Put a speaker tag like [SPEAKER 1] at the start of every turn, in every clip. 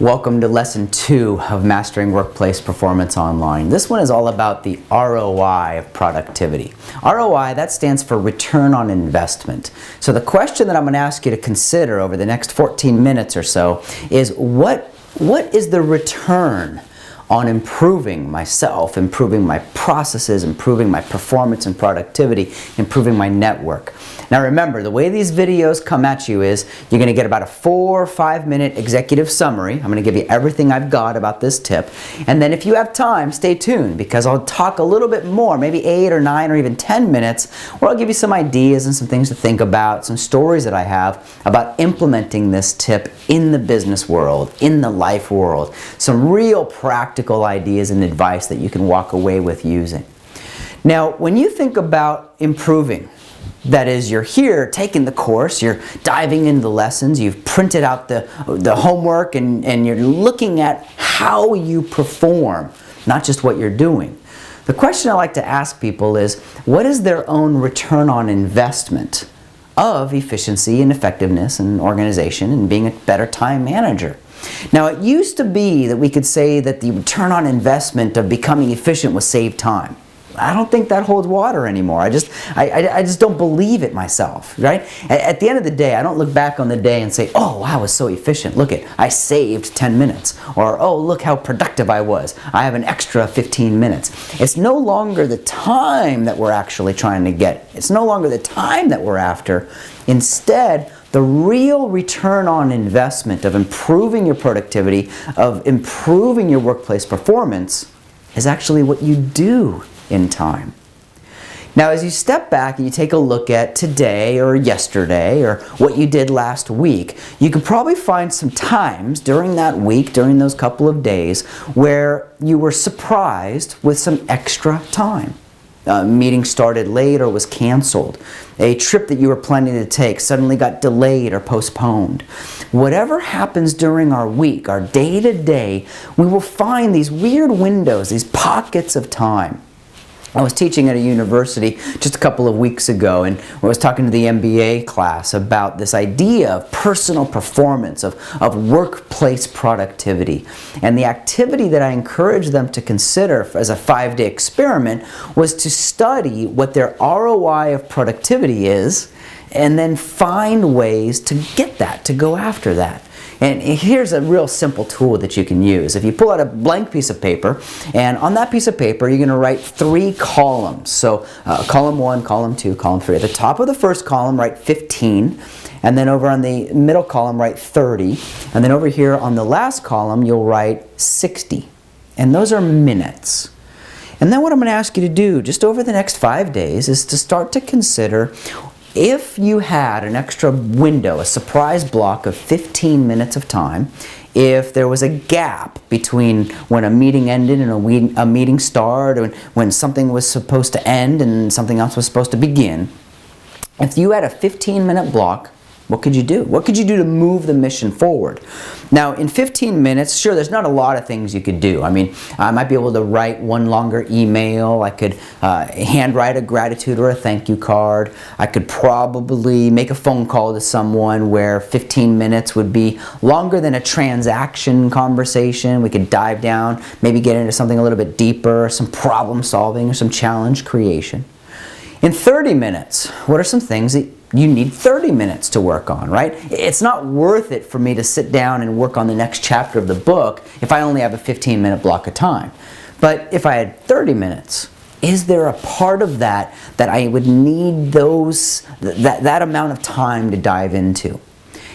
[SPEAKER 1] Welcome to lesson 2 of Mastering Workplace Performance Online. This one is all about the ROI of productivity. ROI, that stands for return on investment. So the question that I'm going to ask you to consider over the next 14 minutes or so is what is the return on improving myself, improving my processes, improving my performance and productivity, improving my network. Now remember, the way these videos come at you is you're going to get about a 4 or 5 minute executive summary. I'm going to give you everything I've got about this tip. And then if you have time, stay tuned because I'll talk a little bit more, maybe 8 or 9 or even 10 minutes, where I'll give you some ideas and some things to think about, some stories that I have about implementing this tip in the business world, in the life world, some real practical ideas and advice that you can walk away with using. Now, when you think about improving, that is, you're here taking the course, you're diving into the lessons, you've printed out the homework, and you're looking at how you perform, not just what you're doing. The question I like to ask people is, what is their own return on investment of efficiency and effectiveness and organization and being a better time manager? Now, it used to be that we could say that the return on investment of becoming efficient was save time. I don't think that holds water anymore. I just don't believe it myself, right? At the end of the day, I don't look back on the day and say, oh, wow, I was so efficient. Look I saved 10 minutes. Or, oh, look how productive I was. I have an extra 15 minutes. It's no longer the time that we're actually trying to get. It's no longer the time that we're after. Instead, the real return on investment of improving your productivity, of improving your workplace performance, is actually what you do in time. Now, as you step back and you take a look at today or yesterday or what you did last week, you can probably find some times during that week, during those couple of days, where you were surprised with some extra time. A meeting started late or was canceled. A trip that you were planning to take suddenly got delayed or postponed. Whatever happens during our week, our day-to-day, we will find these weird windows, these pockets of time. I was teaching at a university just a couple of weeks ago, and I was talking to the MBA class about this idea of personal performance, of workplace productivity. And the activity that I encouraged them to consider as a 5-day experiment was to study what their ROI of productivity is, and then find ways to get that, to go after that. And here's a real simple tool that you can use. If you pull out a blank piece of paper, and on that piece of paper you're going to write 3 columns. So column 1, column 2, column 3. At the top of the first column write 15, and then over on the middle column write 30, and then over here on the last column you'll write 60. And those are minutes. And then what I'm going to ask you to do just over the next 5 days is to start to consider, if you had an extra window, a surprise block of 15 minutes of time, if there was a gap between when a meeting ended and a meeting started, when something was supposed to end and something else was supposed to begin, if you had a 15-minute block, what could you do? What could you do to move the mission forward? Now, in 15 minutes, sure, there's not a lot of things you could do. I mean, I might be able to write one longer email. I could handwrite a gratitude or a thank you card. I could probably make a phone call to someone where 15 minutes would be longer than a transaction conversation. We could dive down, maybe get into something a little bit deeper, some problem solving or some challenge creation. In 30 minutes, what are some things that you need 30 minutes to work on, right? It's not worth it for me to sit down and work on the next chapter of the book if I only have a 15-minute block of time. But if I had 30 minutes, is there a part of that that I would need that amount of time to dive into?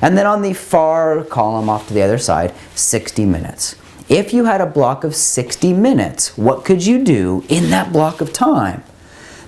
[SPEAKER 1] And then on the far column off to the other side, 60 minutes. If you had a block of 60 minutes, what could you do in that block of time?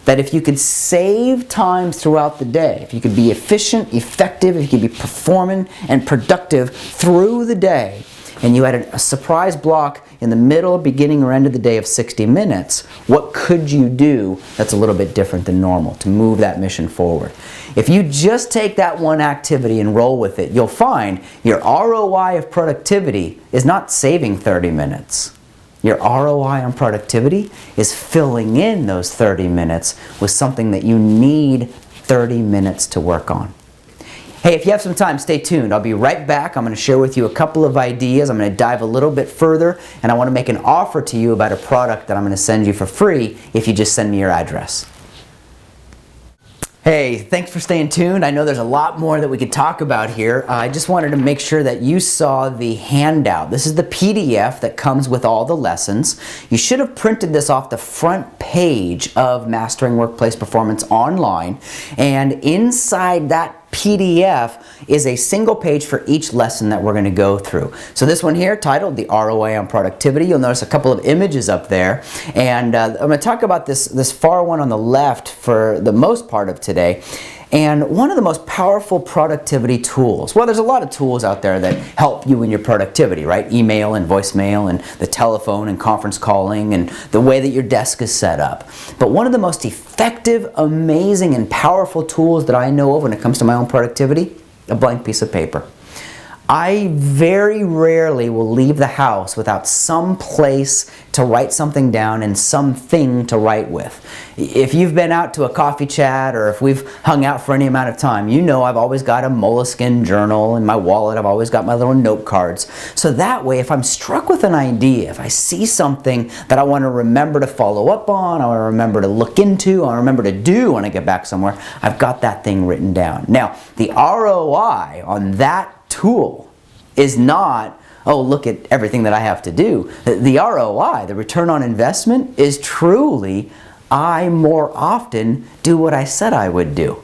[SPEAKER 1] That if you could save time throughout the day, if you could be efficient, effective, if you could be performing and productive through the day, and you had a surprise block in the middle, beginning, or end of the day of 60 minutes, what could you do that's a little bit different than normal to move that mission forward? If you just take that one activity and roll with it, you'll find your ROI of productivity is not saving 30 minutes. Your ROI on productivity is filling in those 30 minutes with something that you need 30 minutes to work on. Hey, if you have some time, stay tuned. I'll be right back. I'm going to share with you a couple of ideas. I'm going to dive a little bit further, and I want to make an offer to you about a product that I'm going to send you for free if you just send me your address. Hey, thanks for staying tuned. I know there's a lot more that we could talk about here. I just wanted to make sure that you saw the handout. This is the PDF that comes with all the lessons. You should have printed this off the front page of Mastering Workplace Performance Online, and inside that PDF is a single page for each lesson that we're going to go through. So this one here, titled The ROI on Productivity, you'll notice a couple of images up there, and I'm going to talk about this far one on the left for the most part of today. And one of the most powerful productivity tools, well, there's a lot of tools out there that help you in your productivity, right? Email and voicemail and the telephone and conference calling and the way that your desk is set up. But one of the most effective, amazing, and powerful tools that I know of when it comes to my own productivity, a blank piece of paper. I very rarely will leave the house without some place to write something down and something to write with. If you've been out to a coffee chat or if we've hung out for any amount of time, you know I've always got a Moleskine journal in my wallet. I've always got my little note cards. So that way, if I'm struck with an idea, if I see something that I want to remember to follow up on, I want to remember to look into, I want to remember to do when I get back somewhere, I've got that thing written down. Now, the ROI on that tool is not, oh, look at everything that I have to do. The ROI, the return on investment, is truly, I more often do what I said I would do.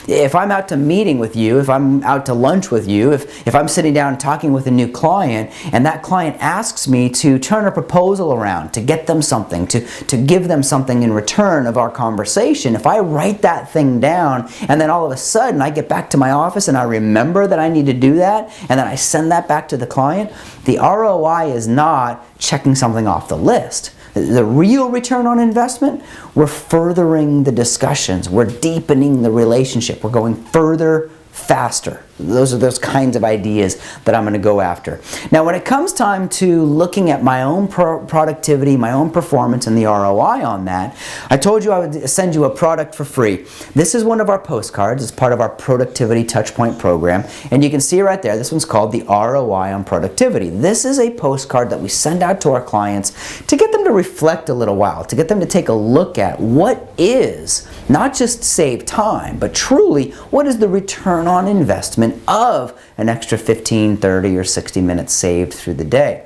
[SPEAKER 1] If I'm out to meeting with you, if I'm out to lunch with you, if I'm sitting down talking with a new client and that client asks me to turn a proposal around, to get them something, to give them something in return of our conversation, if I write that thing down and then all of a sudden I get back to my office and I remember that I need to do that and then I send that back to the client, the ROI is not checking something off the list. The real return on investment, we're furthering the discussions, we're deepening the relationship, we're going further, faster. Those are those kinds of ideas that I'm going to go after. Now, when it comes time to looking at my own productivity, my own performance, and the ROI on that, I told you I would send you a product for free. This is one of our postcards. It's part of our Productivity Touchpoint program. And you can see right there, this one's called the ROI on Productivity. This is a postcard that we send out to our clients to get them to reflect a little while, to get them to take a look at what is, not just save time, but truly, what is the return on investment of an extra 15, 30, or 60 minutes saved through the day.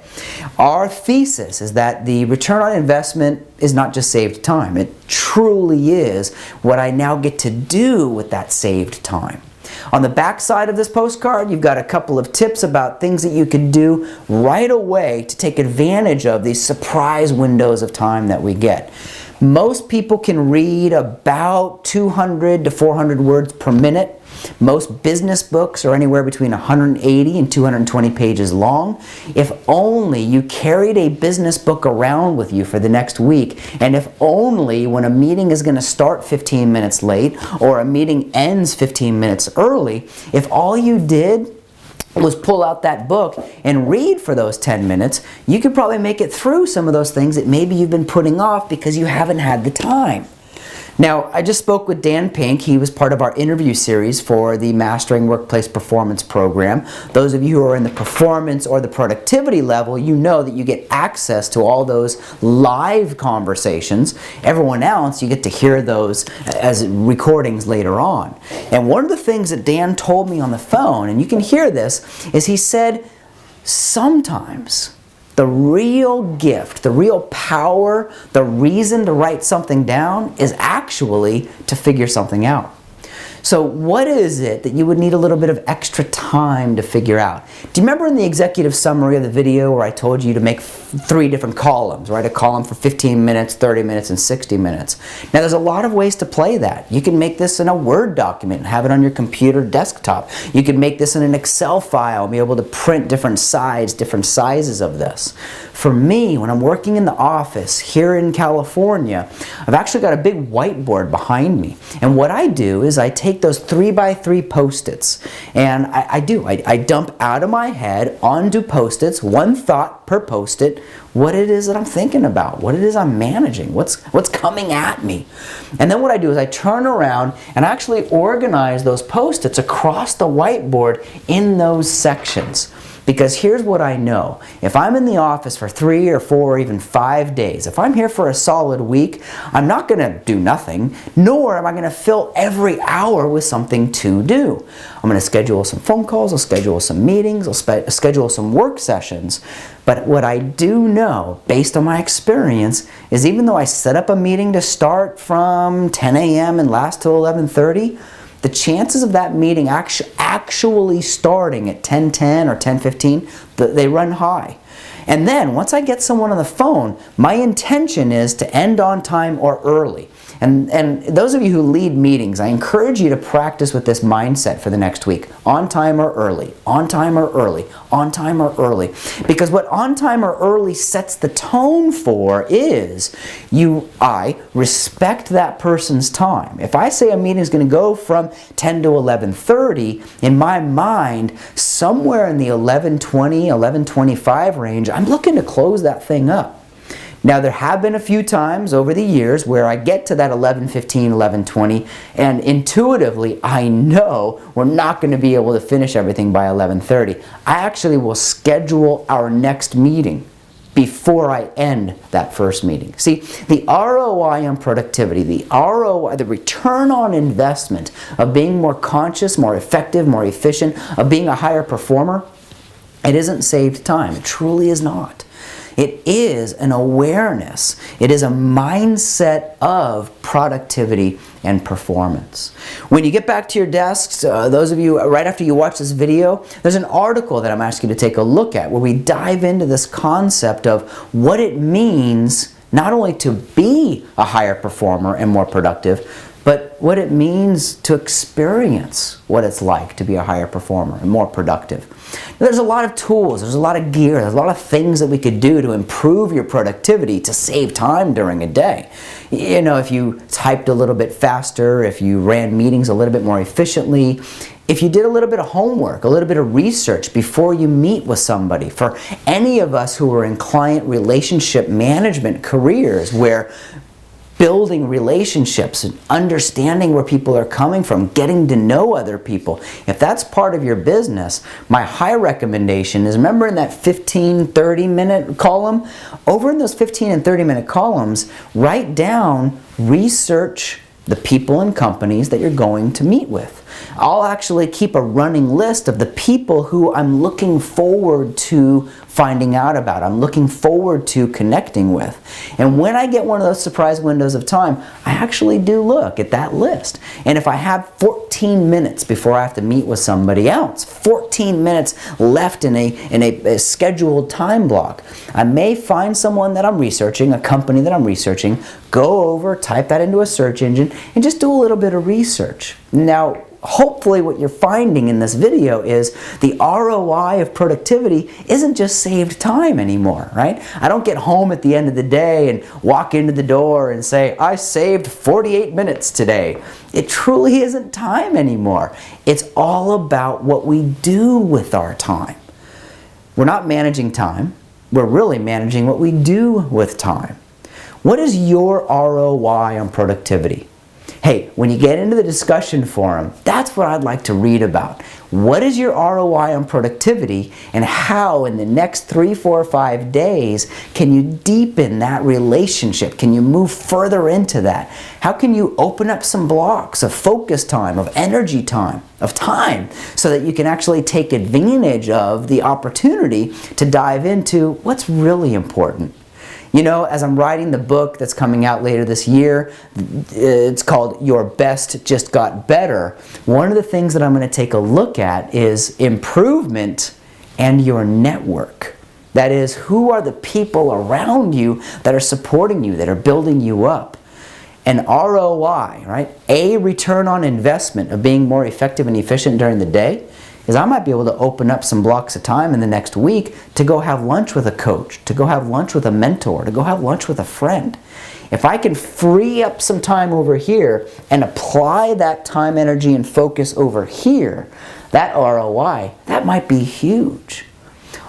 [SPEAKER 1] Our thesis is that the return on investment is not just saved time. It truly is what I now get to do with that saved time. On the back side of this postcard, you've got a couple of tips about things that you can do right away to take advantage of these surprise windows of time that we get. Most people can read about 200 to 400 words per minute. Most business books are anywhere between 180 and 220 pages long. If only you carried a business book around with you for the next week, and if only when a meeting is going to start 15 minutes late or a meeting ends 15 minutes early, if all you did was pull out that book and read for those 10 minutes, you could probably make it through some of those things that maybe you've been putting off because you haven't had the time. Now, I just spoke with Dan Pink. He was part of our interview series for the Mastering Workplace Performance program. Those of you who are in the performance or the productivity level, you know that you get access to all those live conversations. Everyone else, you get to hear those as recordings later on. And one of the things that Dan told me on the phone, and you can hear this, is he said, sometimes the real gift, the real power, the reason to write something down is actually to figure something out. So what is it that you would need a little bit of extra time to figure out? Do you remember in the executive summary of the video where I told you to make 3 different columns, right? A column for 15 minutes, 30 minutes, and 60 minutes. Now there's a lot of ways to play that. You can make this in a Word document and have it on your computer desktop. You can make this in an Excel file and be able to print different sides, different sizes of this. For me, when I'm working in the office here in California, I've actually got a big whiteboard behind me. And what I do is I take those 3x3 Post-its and I dump out of my head onto Post-its, 1 thought per Post-it, what it is that I'm thinking about, what it is I'm managing, what's coming at me. And then what I do is I turn around and actually organize those Post-its across the whiteboard in those sections. Because here's what I know. If I'm in the office for 3 or 4 or even 5 days, if I'm here for a solid week, I'm not going to do nothing, nor am I going to fill every hour with something to do. I'm going to schedule some phone calls, I'll schedule some meetings, I'll schedule some work sessions. But what I do know, based on my experience, is even though I set up a meeting to start from 10 a.m. and last till 11:30, the chances of that meeting actually starting at 10:10 or 10:15, they run high. And then once I get someone on the phone, my intention is to end on time or early. And those of you who lead meetings, I encourage you to practice with this mindset for the next week. On time or early, on time or early, on time or early. Because what on time or early sets the tone for is I respect that person's time. If I say a meeting is going to go from 10 to 11:30, in my mind, somewhere in the 11:20, 11:25 range, I'm looking to close that thing up. Now, there have been a few times over the years where I get to that 11:15, 11:20, and intuitively I know we're not going to be able to finish everything by 11:30. I actually will schedule our next meeting before I end that first meeting. See, the ROI on productivity, the ROI, the return on investment of being more conscious, more effective, more efficient, of being a higher performer, it isn't saved time. It truly is not. It is an awareness. It is a mindset of productivity and performance. When you get back to your desks, those of you, right after you watch this video, there's an article that I'm asking you to take a look at where we dive into this concept of what it means not only to be a higher performer and more productive, but what it means to experience what it's like to be a higher performer and more productive. Now, there's a lot of tools, there's a lot of gear, there's a lot of things that we could do to improve your productivity, to save time during a day. You know, if you typed a little bit faster, if you ran meetings a little bit more efficiently, if you did a little bit of homework, a little bit of research before you meet with somebody. For any of us who are in client relationship management careers where building relationships and understanding where people are coming from, getting to know other people. If that's part of your business, my high recommendation is, remember in that 15, 30-minute column? Over in those 15 and 30-minute columns, write down, research the people and companies that you're going to meet with. I'll actually keep a running list of the people who I'm looking forward to finding out about, I'm looking forward to connecting with. And when I get one of those surprise windows of time, I actually do look at that list. And if I have 14 minutes before I have to meet with somebody else, 14 minutes left in a scheduled time block, I may find someone that I'm researching, a company that I'm researching, go over, type that into a search engine, and just do a little bit of research. Now, hopefully what you're finding in this video is the ROI of productivity isn't just saved time anymore, right? I don't get home at the end of the day and walk into the door and say, I saved 48 minutes today. It truly isn't time anymore. It's all about what we do with our time. We're not managing time. We're really managing what we do with time. What is your ROI on productivity? Hey, when you get into the discussion forum, that's what I'd like to read about. What is your ROI on productivity, and how in the next 3, 4, 5 days can you deepen that relationship? Can you move further into that? How can you open up some blocks of focus time, of energy time, of time, so that you can actually take advantage of the opportunity to dive into what's really important? You know, as I'm writing the book that's coming out later this year, it's called Your Best Just Got Better. One of the things that I'm going to take a look at is improvement and your network. That is, who are the people around you that are supporting you, that are building you up? An ROI, right? A return on investment of being more effective and efficient during the day is I might be able to open up some blocks of time in the next week to go have lunch with a coach, to go have lunch with a mentor, to go have lunch with a friend. If I can free up some time over here and apply that time, energy, and focus over here, that ROI, that might be huge.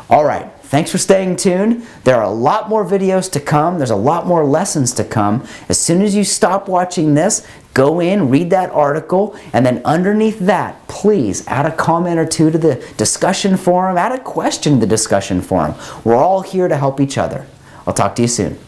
[SPEAKER 1] All right, Thanks for staying tuned. There are a lot more videos to come. There's a lot more lessons to come. As soon as you stop watching this, go in, read that article, and then underneath that, please add a comment or two to the discussion forum, add a question to the discussion forum. We're all here to help each other. I'll talk to you soon.